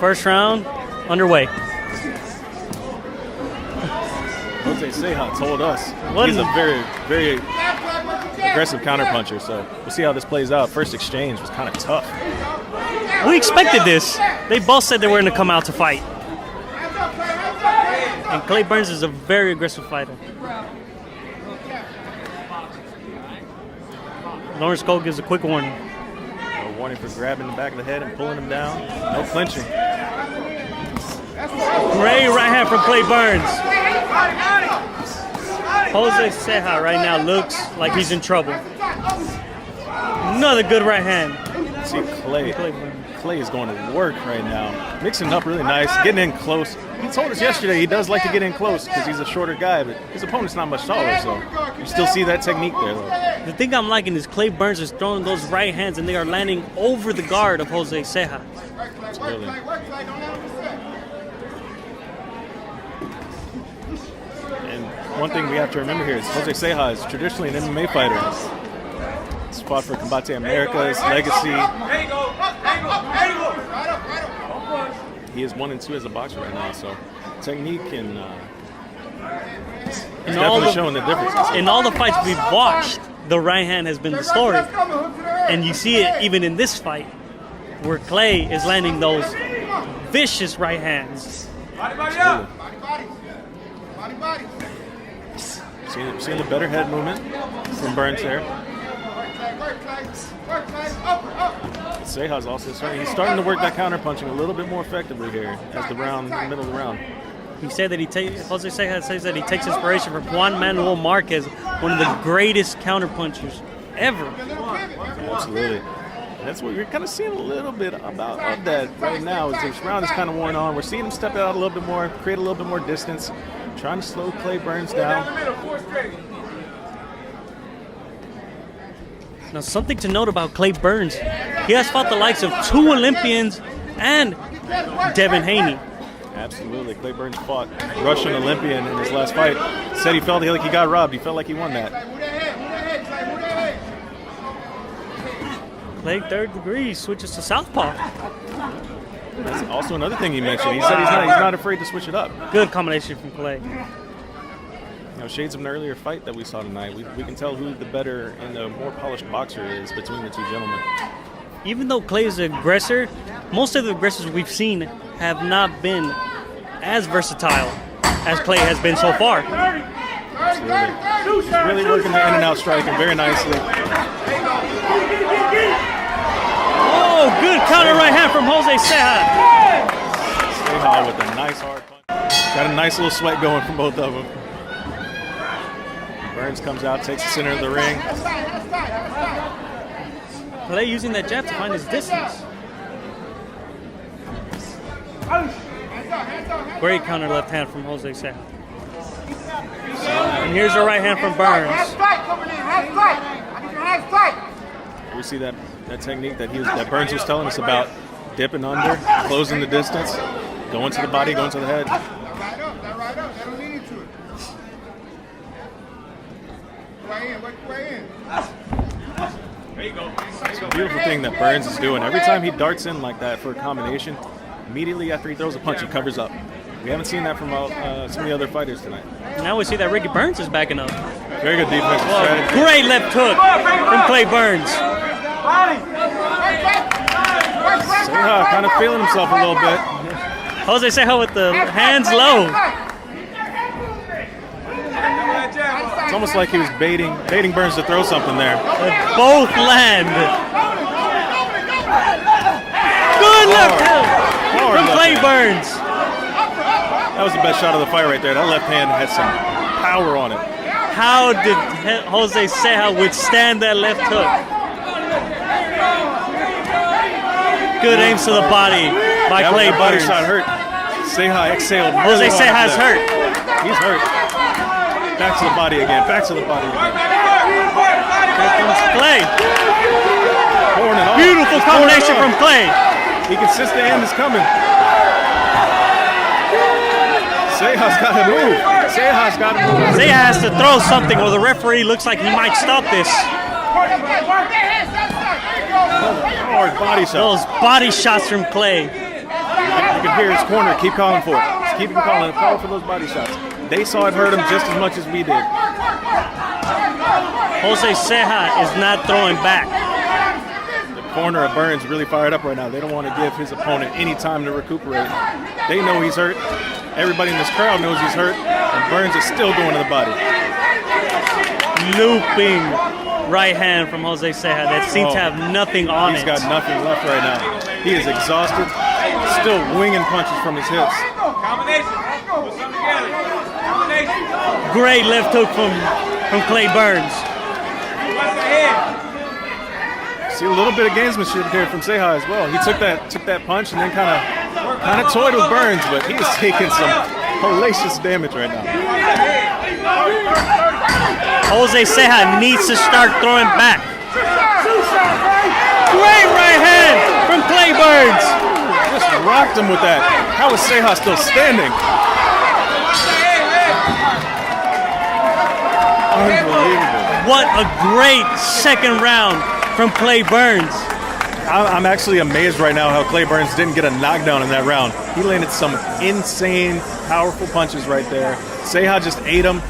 First round underway. Jose Ceja told us he's a very, very aggressive counterpuncher, so we'll see how this plays out. First exchange was kind of tough. We expected this. They both said they were going to come out to fight. And Clay Burns is a very aggressive fighter. Lawrence Cole gives a quick warning. A warning for grabbing the back of the head and pulling him down. No clinching. Great right hand from Clay Burns. Jose Ceja right now looks like he's in trouble. Another good right hand. See Clay is going to work right now. Mixing up really nice, getting in close. He told us yesterday he does like to get in close because he's a shorter guy, but his opponent's not much taller, so you still see that technique there, though. The thing I'm liking is Clay Burns is throwing those right hands and they are landing over the guard of Jose Ceja. Absolutely. And one thing we have to remember here is Jose Ceja is traditionally an MMA fighter. He's fought for Combate America's legacy. He is 1-2 as a boxer right now, so technique and he's definitely showing the difference. In all the fights we've watched, the right hand has been the story. And you see it even in this fight, where Clay is landing those vicious right hands. Seeing the better head movement from Burns there. Ceja's also he's starting to work that counter punching a little bit more effectively here as the middle of the round. He said that Jose Ceja says that he takes inspiration from Juan Manuel Marquez, one of the greatest counterpunchers ever. Absolutely. And that's what we're kind of seeing a little bit of that right now. As this round is kind of worn on, we're seeing him step out a little bit more, create a little bit more distance, trying to slow Clay Burns down. Now, something to note about Clay Burns, he has fought the likes of 2 Olympians and Devin Haney. Absolutely. Clay Burns fought Russian Olympian in his last fight. Said he felt like he got robbed. He felt like he won that. Clay, third degree, switches to southpaw. That's also another thing he mentioned. He said he's not afraid to switch it up. Good combination from Clay. You know, shades of an earlier fight that we saw tonight. We can tell who the better and the more polished boxer is between the two gentlemen. Even though Clay is an aggressor, most of the aggressors we've seen have not been as versatile as Clay has been so far. Absolutely. He's really working the in and out striking very nicely. Oh, good counter right hand from Jose Ceja. Ceja with a nice hard punch. Got a nice little sweat going from both of them. Burns comes out, takes the center of the ring. Clay using that jab to find his distance. Great counter left hand from Jose Ceja. And here's a right hand from Burns. We see that technique that Burns was telling us about, dipping under, closing the distance, going to the body, going to the head. It's a beautiful thing that Burns is doing. Every time he darts in like that for a combination, immediately after he throws a punch, he covers up. We haven't seen that from some of the other fighters tonight. Now we see that Ricky Burns is backing up. Very good defensive strategy. Great left hook from Clay Burns. Ceja kind of feeling himself a little bit. Jose Ceja with the hands low. It's almost like he was baiting Burns to throw something there. Both land. Good left hook from Clay Burns. That was the best shot of the fight right there. That left hand had some power on it. How did Jose Ceja withstand that left hook? Good aims to the body by Clay That body Burns. shot hurt. Ceja exhaled. Jose Ceja's hurt. He's hurt. Back to the body again. Back to the body again. Here comes Clay. Pouring it on. Beautiful combination from Clay. He can sense the end is coming. Ceja's got to move. Ceja's got to move. Ceja has to throw something or the referee looks like he might stop this. Hard body shot. Those body shots from Clay. You can hear his corner keep calling for it. Just keep calling for those body shots. They saw it hurt him just as much as we did. Jose Ceja is not throwing back. The corner of Burns really fired up right now. They don't want to give his opponent any time to recuperate. They know he's hurt. Everybody in this crowd knows he's hurt, and Burns is still going to the body. Looping right hand from Jose Ceja that seems to have nothing on it. He's got nothing left right now. He is exhausted, still winging punches from his hips. Great left hook from Clay Burns. See a little bit of gamesmanship here from Ceja as well. He took that punch and then kind of toyed with Burns, but he is taking some hellacious damage right now. Jose Ceja needs to start throwing back. Great right hand from Clay Burns. Just rocked him with that. How is Ceja still standing? Unbelievable. What a great second round from Clay Burns. I'm actually amazed right now how Clay Burns didn't get a knockdown in that round. He landed some insane, powerful punches right there. Ceja just ate him.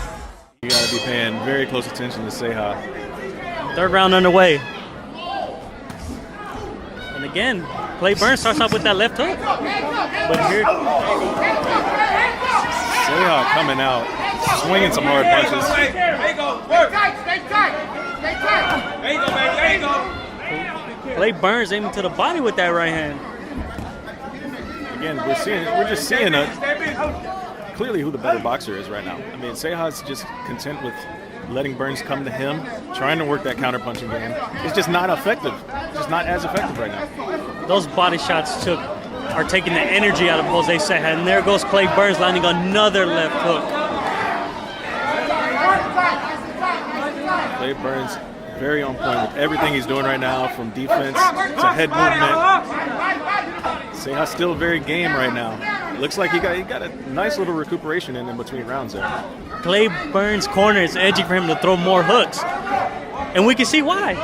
You got to be paying very close attention to Ceja. Third round underway. And again, Clay Burns starts off with that left hook. But here, Ceja coming out, swinging some hard punches. Clay Burns aiming to the body with that right hand. Again, we're just seeing clearly who the better boxer is right now. I mean, Ceja's just content with letting Burns come to him, trying to work that counter-punching game. It's just not effective. It's just not as effective right now. Those body shots are taking the energy out of Jose Ceja, and there goes Clay Burns landing another left hook. Clay Burns very on point with everything he's doing right now, from defense to head movement. Ceja's still very game right now. Looks like he got a nice little recuperation in between rounds there. Clay Burns' corner is edging for him to throw more hooks, and we can see why.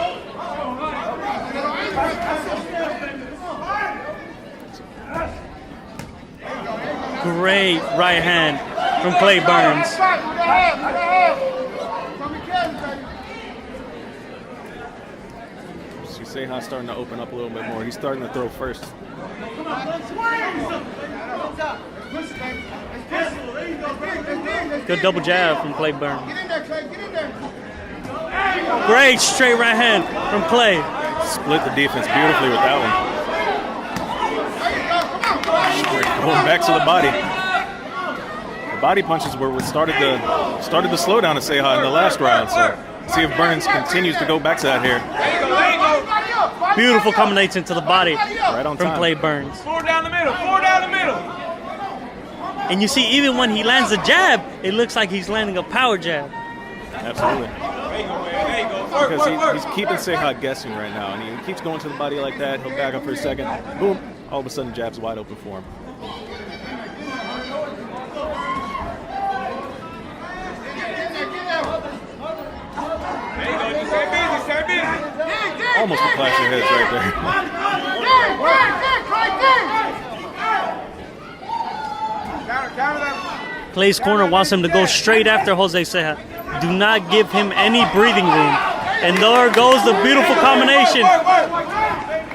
Great right hand from Clay Burns. See Ceja starting to open up a little bit more. He's starting to throw first. Good double jab from Clay Burns. Great straight right hand from Clay. Split the defense beautifully with that one. Going back to the body. The body punches were what started the slowdown of Ceja in the last round. So see if Burns continues to go back to that here. Beautiful combination to the body right on from time. Clay Burns. Four down the middle, four down the middle. And you see, even when he lands a jab, it looks like he's landing a power jab. Absolutely. Because he's keeping Ceja guessing right now, and he keeps going to the body like that. He'll back up for a second. Boom. All of a sudden, jab's wide open for him. Almost a clash of heads right there. Clay's corner wants him to go straight after Jose Ceja. Do not give him any breathing room. And there goes the beautiful combination.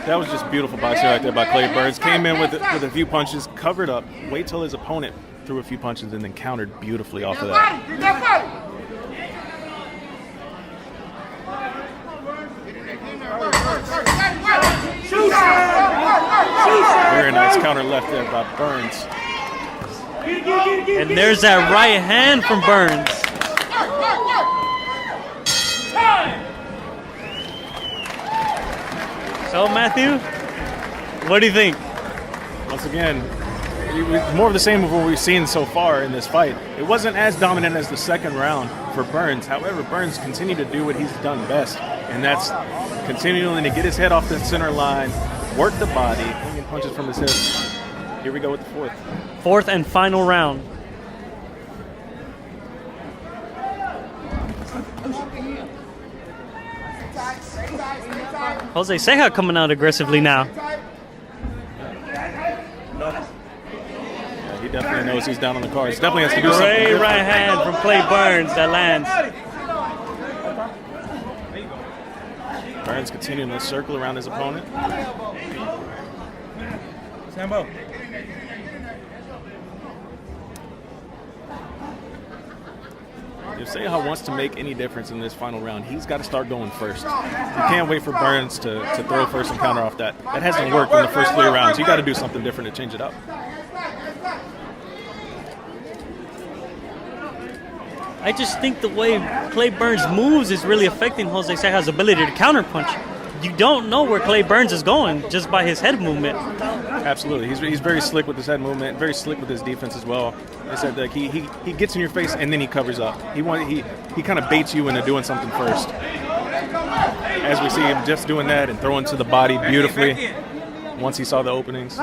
That was just beautiful boxing right there by Clay Burns. Came in with a few punches, covered up, wait till his opponent threw a few punches, and then countered beautifully off of that. Very nice counter left there by Burns. And there's that right hand from Burns. So, Matthew, what do you think? Once again, it was more of the same of what we've seen so far in this fight. It wasn't as dominant as the second round for Burns. However, Burns continued to do what he's done best, and that's continuing to get his head off the center line, work the body, and punches from his hips. Here we go with the fourth. Fourth and final round. Jose Ceja coming out aggressively now. He definitely knows he's down on the cards. Definitely has to do something Great different. right hand from Clay Burns that lands. Burns continuing to circle around his opponent. Sambo. If Ceja wants to make any difference in this final round, he's got to start going first. You can't wait for Burns to throw first and counter off that. That hasn't worked in the first 3 rounds. You got to do something different to change it up. I just think the way Clay Burns moves is really affecting Jose Ceja's ability to counterpunch. You don't know where Clay Burns is going just by his head movement. Absolutely. He's very slick with his head movement, very slick with his defense as well. I said that he gets in your face and then he covers up. He kind of baits you into doing something first. As we see him just doing that and throwing to the body beautifully once he saw the openings.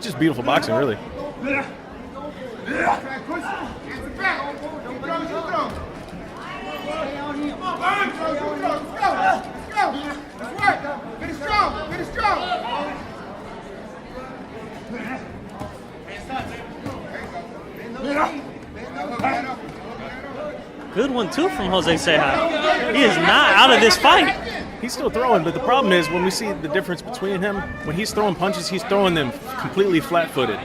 Just beautiful boxing, really. Good one, too, from Jose Ceja. He is not out of this fight. He's still throwing, but the problem is when we see the difference between him, when he's throwing punches, he's throwing them completely flat-footed.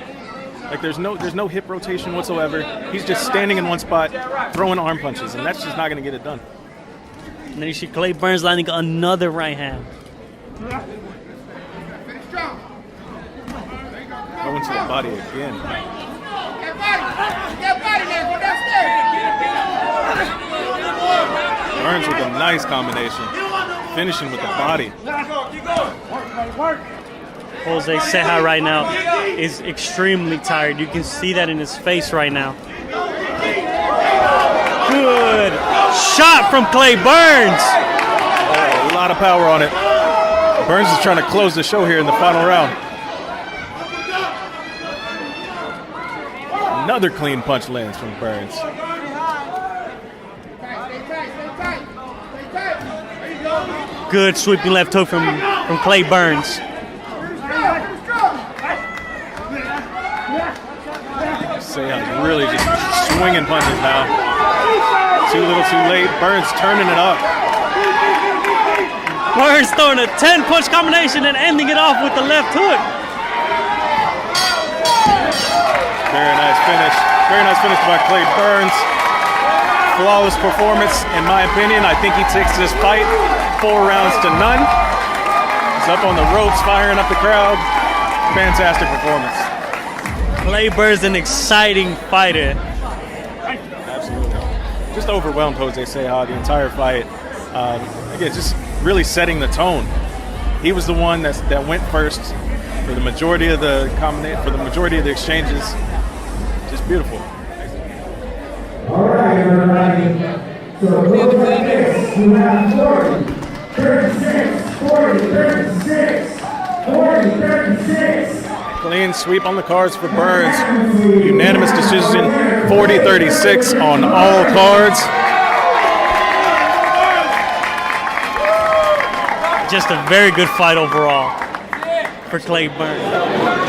Like there's no hip rotation whatsoever. He's just standing in one spot, throwing arm punches, and that's just not going to get it done. And then you see Clay Burns landing another right hand. Going to the body again. Burns with a nice combination, finishing with the body. Jose Ceja right now is extremely tired. You can see that in his face right now. Good shot from Clay Burns. A lot of power on it. Burns is trying to close the show here in the final round. Another clean punch lands from Burns. Good sweeping left hook from Clay Burns. Ceja's really just swinging punches now. Too little, too late. Burns turning it up. Burns throwing a 10-punch combination and ending it off with the left hook. Very nice finish. Very nice finish by Clay Burns. Flawless performance, in my opinion. I think he takes this fight 4 rounds to none. He's up on the ropes, firing up the crowd. Fantastic performance. Clay Burns, an exciting fighter. Absolutely. Just overwhelmed Jose Ceja the entire fight. Again, just really setting the tone. He was the one that went first for the majority of the exchanges. Just beautiful. All right, everybody. So look like this. You have 40, 36, 40, 36, 40, 36. Clean sweep on the cards for Burns. Unanimous decision, 40-36 on all cards. Just a very good fight overall for Clay Burns.